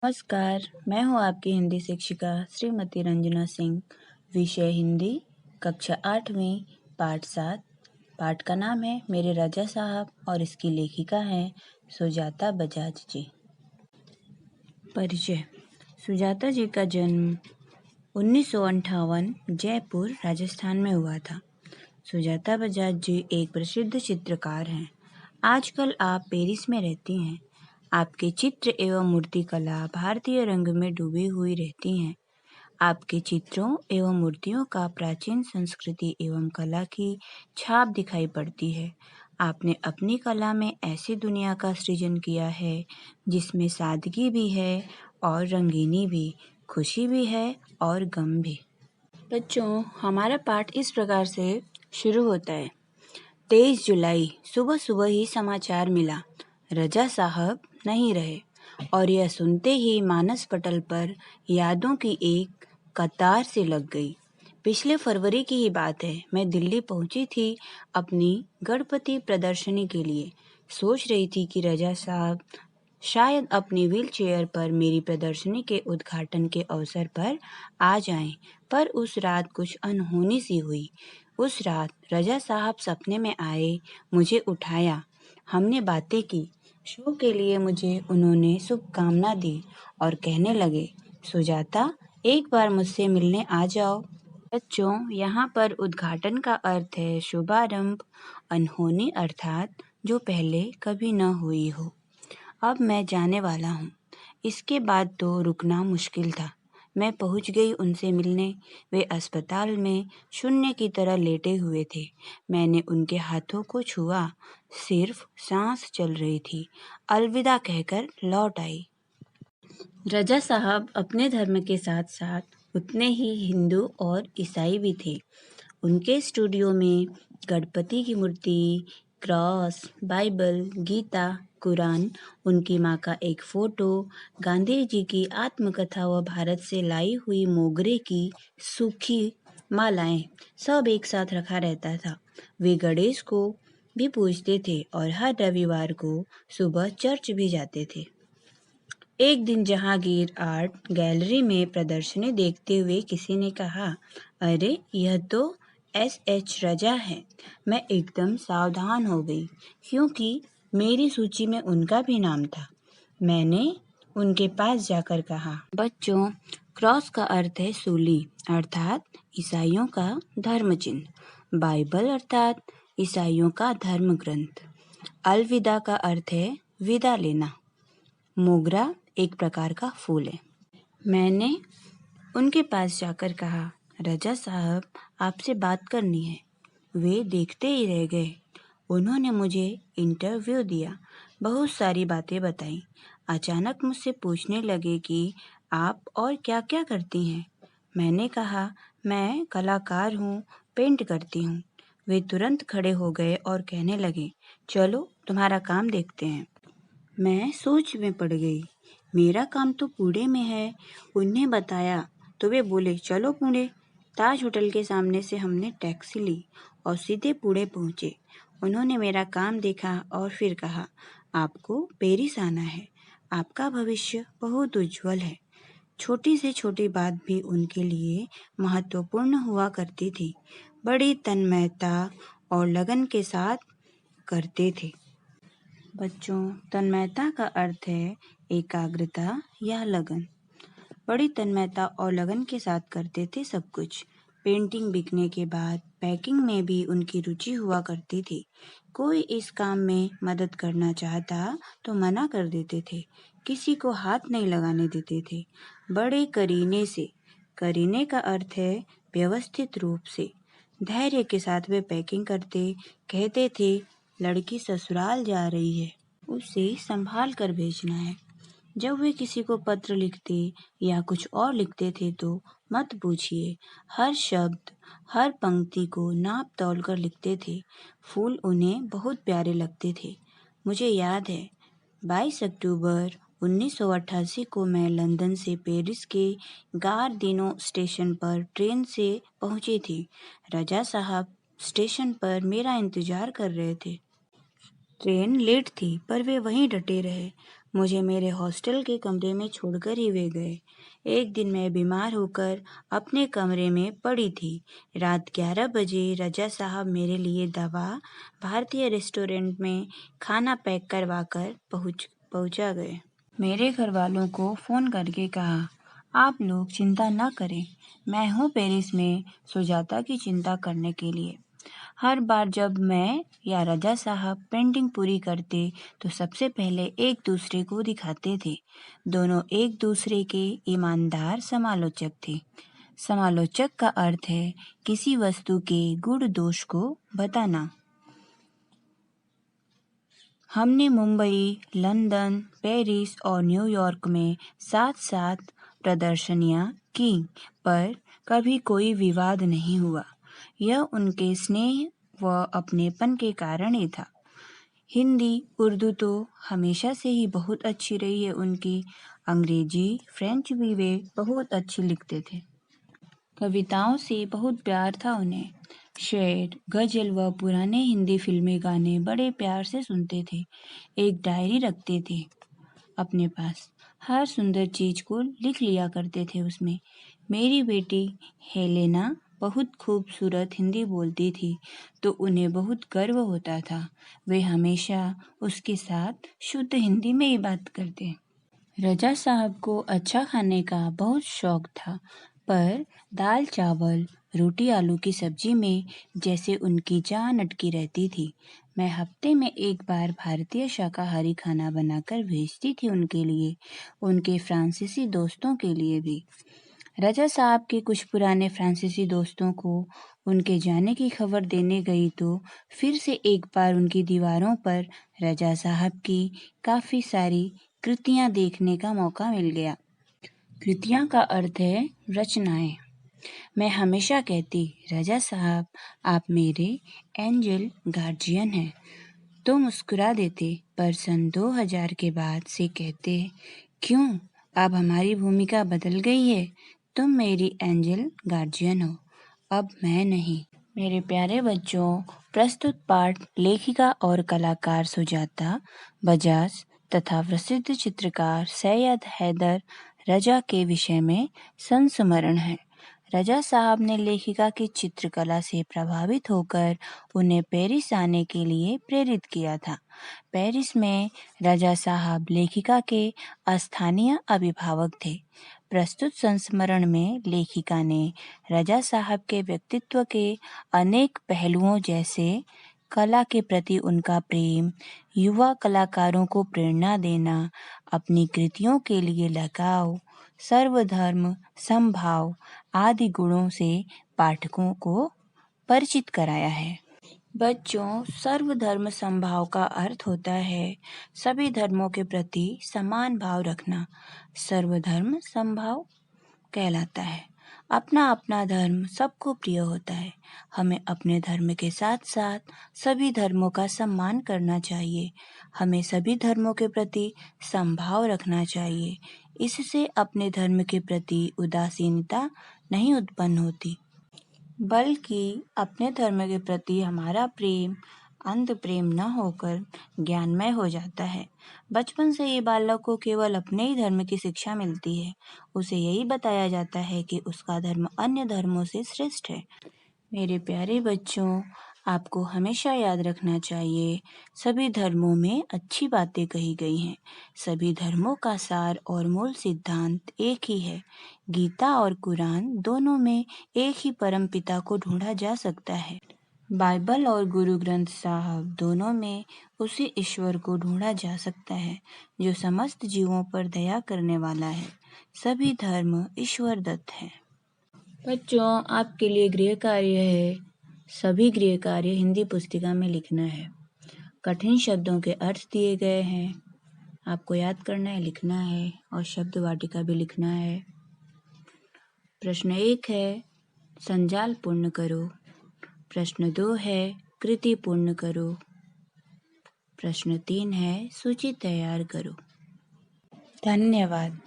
नमस्कार, मैं हूँ आपकी हिंदी शिक्षिका श्रीमती रंजना सिंह। विषय हिंदी, कक्षा 8वीं, पाठ 7। पाठ का नाम है मेरे राजा साहब और इसकी लेखिका हैं सुजाता बजाज जी। परिचय। सुजाता जी का जन्म 1958 जयपुर, राजस्थान में हुआ था। सुजाता बजाज जी एक प्रसिद्ध चित्रकार हैं। आजकल आप पेरिस में रहती हैं। आपके चित्र एवं मूर्ति कला भारतीय रंग में डूबी हुई रहती हैं। आपके चित्रों एवं मूर्तियों का प्राचीन संस्कृति एवं कला की छाप दिखाई पड़ती है। आपने अपनी कला में ऐसी दुनिया का सृजन किया है जिसमें सादगी भी है और रंगीनी भी, खुशी भी है और गम भी। बच्चों, हमारा पाठ इस प्रकार से शुरू होता है। 23 जुलाई सुबह सुबह ही समाचार मिला, रजा साहब नहीं रहे। और यह सुनते ही मानस पटल पर यादों की एक कतार से लग गई। पिछले फरवरी की ही बात है, मैं दिल्ली पहुंची थी अपनी गणपति प्रदर्शनी के लिए। सोच रही थी कि रजा साहब शायद अपनी व्हीलचेयर पर मेरी प्रदर्शनी के उद्घाटन के अवसर पर आ जाएं, पर उस रात कुछ अनहोनी सी हुई। उस रात रजा साहब सपने में आए, मुझे उठाया, हमने बातें की। शो के लिए मुझे उन्होंने शुभकामना दी और कहने लगे, सुजाता, एक बार मुझसे मिलने आ जाओ। बच्चों, यहाँ पर उद्घाटन का अर्थ है शुभारंभ, अनहोनी अर्थात जो पहले कभी न हुई हो। अब मैं जाने वाला हूँ। इसके बाद तो रुकना मुश्किल था। मैं पहुँच गई उनसे मिलने। वे अस्पताल में शून्य की तरह लेटे हुए थे। मैंने उनके हाथों को छुआ। सिर्फ सांस चल रही थी। अलविदा कहकर लौट आई। रजा साहब अपने धर्म के साथ साथ उतने ही हिंदू और ईसाई भी थे। उनके स्टूडियो में गणपति की मूर्ति, क्रॉस, बाइबल, गीता, कुरान, उनकी माँ का एक फोटो, गांधी जी की आत्मकथा व भारत से लाई हुई मोगरे की सूखी मालाएं, सब एक साथ रखा रहता था। वे गणेश को भी पूजते थे और हर रविवार को सुबह चर्च भी जाते थे। एक दिन जहांगीर आर्ट गैलरी में प्रदर्शनी देखते हुए किसी ने कहा, अरे यह तो एस.एच. रजा है। मैं एकदम सावधान हो गई क्योंकि मेरी सूची में उनका भी नाम था। मैंने उनके पास जाकर कहा, बच्चों, क्रॉस का अर्थ है सूली अर्थात ईसाइयों का धर्म चिन्ह, बाइबल अर्थात ईसाइयों का धर्म ग्रंथ, अलविदा का अर्थ है विदा लेना, मोगरा एक प्रकार का फूल है। मैंने उनके पास जाकर कहा, रजा साहब, आपसे बात करनी है। वे देखते ही रह गए। उन्होंने मुझे इंटरव्यू दिया, बहुत सारी बातें बताई। अचानक मुझसे पूछने लगे कि आप और क्या क्या करती हैं। मैंने कहा, मैं कलाकार हूँ, पेंट करती हूँ। वे तुरंत खड़े हो गए और कहने लगे, चलो तुम्हारा काम देखते हैं। मैं सोच में पड़ गई। मेरा काम तो पुणे में है। उन्हें बताया तो वे बोले, चलो पुणे। ताज होटल के सामने से हमने टैक्सी ली और सीधे पुणे पहुंचे। उन्होंने मेरा काम देखा और फिर कहा, आपको पेरिस आना है। आपका भविष्य बहुत उज्जवल है। छोटी से छोटी बात भी उनके लिए महत्वपूर्ण हुआ करती थी। बड़ी तन्मयता और लगन के साथ करते थे। बच्चों, तन्मयता का अर्थ है एकाग्रता या लगन। बड़ी तन्मयता और लगन के साथ करते थे सब कुछ। पेंटिंग बिकने के बाद पैकिंग में भी उनकी रुचि हुआ करती थी। कोई इस काम में मदद करना चाहता तो मना कर देते थे। किसी को हाथ नहीं लगाने देते थे। बड़े करीने से, करीने का अर्थ है व्यवस्थित रूप से, धैर्य के साथ वे पैकिंग करते। कहते थे, लड़की ससुराल जा रही है, उसे संभाल कर भेजना है। जब वे किसी को पत्र लिखते या कुछ और लिखते थे तो मत पूछिए, हर शब्द, हर पंक्ति को नाप तौल कर लिखते थे। फूल उन्हें बहुत प्यारे लगते थे। मुझे याद है 22 अक्टूबर 1988 को मैं लंदन से पेरिस के गारदिनो स्टेशन पर ट्रेन से पहुंची थी। रजा साहब स्टेशन पर मेरा इंतजार कर रहे थे। ट्रेन लेट थी पर वे वहीं डटे रहे। मुझे मेरे हॉस्टल के कमरे में छोड़कर ही वे गए। एक दिन मैं बीमार होकर अपने कमरे में पड़ी थी। रात 11 बजे रजा साहब मेरे लिए दवा भारतीय रेस्टोरेंट में खाना पैक करवा कर पहुंचा गए। मेरे घर वालों को फ़ोन करके कहा, आप लोग चिंता न करें, मैं हूँ पेरिस में सुजाता की चिंता करने के लिए। हर बार जब मैं या रजा साहब पेंटिंग पूरी करते तो सबसे पहले एक दूसरे को दिखाते थे। दोनों एक दूसरे के ईमानदार समालोचक थे। समालोचक का अर्थ है किसी वस्तु के गुण दोष को बताना। हमने मुंबई, लंदन, पेरिस और न्यूयॉर्क में साथ-साथ प्रदर्शनियां की, पर कभी कोई विवाद नहीं हुआ। यह उनके स्नेह व अपनेपन के कारण ही था। हिंदी, उर्दू तो हमेशा से ही बहुत अच्छी रही है उनकी। अंग्रेजी, फ्रेंच भी वे बहुत अच्छी लिखते थे। कविताओं से बहुत प्यार था उन्हें। शेर, गज़ल व पुराने हिंदी फिल्मी गाने बड़े प्यार से सुनते थे। एक डायरी रखते थे अपने पास। हर सुंदर चीज़ को लिख लिया करते थे उसमें। मेरी बेटी हेलेना बहुत खूबसूरत हिंदी बोलती थी, तो उन्हें बहुत गर्व होता था। वे हमेशा उसके साथ शुद्ध हिंदी में ही बात करते। रजा साहब को अच्छा खाने का बहुत शौक था, पर दाल चावल, रोटी आलू की सब्जी में जैसे उनकी जान अटकी रहती थी। मैं हफ्ते में एक बार भारतीय शाकाहारी खाना बनाकर भेजती थी उनके लिए, उनके फ्रांसीसी दोस्तों के लिए भी। रजा साहब के कुछ पुराने फ्रांसीसी दोस्तों को उनके जाने की खबर देने गई तो फिर से एक बार उनकी दीवारों पर रजा साहब की काफ़ी सारी कृतियां देखने का मौका मिल गया। कृतियां का अर्थ है रचनाएं। मैं हमेशा कहती, रजा साहब आप मेरे एंजल गार्जियन हैं। तो मुस्कुरा देते, पर सन 2000 के बाद से कहते, क्यों अब हमारी भूमिका बदल गई है, तुम मेरी एंजल गार्जियन हो, अब मैं नहीं। मेरे प्यारे बच्चों, प्रस्तुत पाठ लेखिका और कलाकार सुजाता बजाज तथा प्रसिद्ध चित्रकार सैयद हैदर रजा के विषय में संस्मरण है। रजा साहब ने लेखिका की चित्रकला से प्रभावित होकर उन्हें पेरिस आने के लिए प्रेरित किया था। पेरिस में रजा साहब लेखिका के स्थानीय अभिभावक थे। प्रस्तुत संस्मरण में लेखिका ने रजा साहब के व्यक्तित्व के अनेक पहलुओं जैसे कला के प्रति उनका प्रेम, युवा कलाकारों को प्रेरणा देना, अपनी कृतियों के लिए लगाव, सर्वधर्म समभाव आदि गुणों से पाठकों को परिचित कराया है। बच्चों, सर्वधर्म समभाव का अर्थ होता है सभी धर्मों के प्रति समान भाव रखना। सर्वधर्म समभाव कहलाता है अपना अपना धर्म सबको प्रिय होता है। हमें अपने धर्म के साथ साथ सभी धर्मों का सम्मान करना चाहिए। हमें सभी धर्मों के प्रति समभाव रखना चाहिए। इससे अपने धर्म के प्रति उदासीनता नहीं उत्पन्न होती, बल्कि अपने धर्म के प्रति हमारा प्रेम अंध प्रेम न होकर ज्ञानमय हो जाता है। बचपन से ही बालक को केवल अपने ही धर्म की शिक्षा मिलती है। उसे यही बताया जाता है कि उसका धर्म अन्य धर्मों से श्रेष्ठ है। मेरे प्यारे बच्चों, आपको हमेशा याद रखना चाहिए, सभी धर्मों में अच्छी बातें कही गई हैं। सभी धर्मों का सार और मूल सिद्धांत एक ही है। गीता और कुरान दोनों में एक ही परम पिता को ढूंढा जा सकता है। बाइबल और गुरु ग्रंथ साहब दोनों में उसी ईश्वर को ढूंढा जा सकता है जो समस्त जीवों पर दया करने वाला है। सभी धर्म ईश्वर दत्त हैं। बच्चों, आपके लिए गृह कार्य है। सभी गृह कार्य हिंदी पुस्तिका में लिखना है। कठिन शब्दों के अर्थ दिए गए हैं, आपको याद करना है, लिखना है और शब्द वाटिका भी लिखना है। प्रश्न 1 है संजाल पूर्ण करो। प्रश्न 2 है कृति पूर्ण करो। प्रश्न 3 है सूची तैयार करो। धन्यवाद।